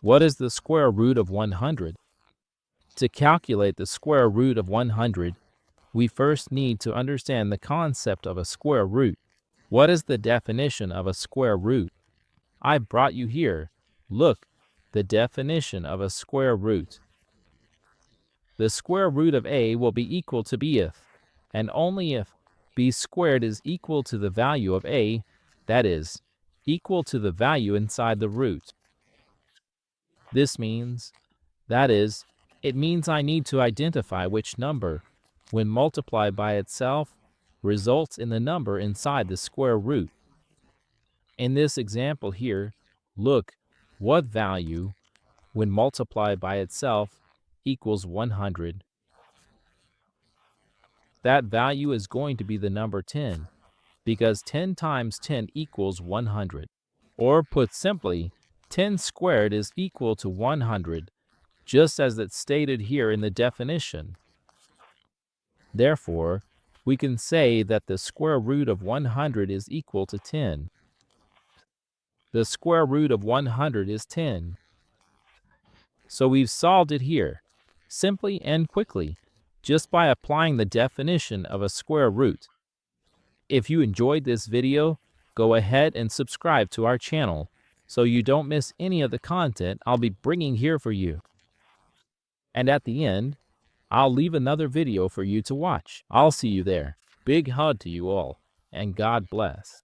What is the square root of 100? To calculate the square root of 100, we first need to understand the concept of a square root. What is the definition of a square root? I brought you here. Look, the definition of a square root. The square root of a will be equal to b if, and only if, b squared is equal to the value of a, that is, equal to the value inside the root. This means, it means I need to identify which number, when multiplied by itself, results in the number inside the square root. In this example here, look, what value, when multiplied by itself, equals 100. That value is going to be the number 10, because 10 times 10 equals 100. Or put simply, 10 squared is equal to 100, just as it's stated here in the definition. Therefore, we can say that the square root of 100 is equal to 10. The square root of 100 is 10. So we've solved it here, simply and quickly, just by applying the definition of a square root. If you enjoyed this video, go ahead and subscribe to our channel so you don't miss any of the content I'll be bringing here for you. And at the end, I'll leave another video for you to watch. I'll see you there. Big hug to you all, and God bless.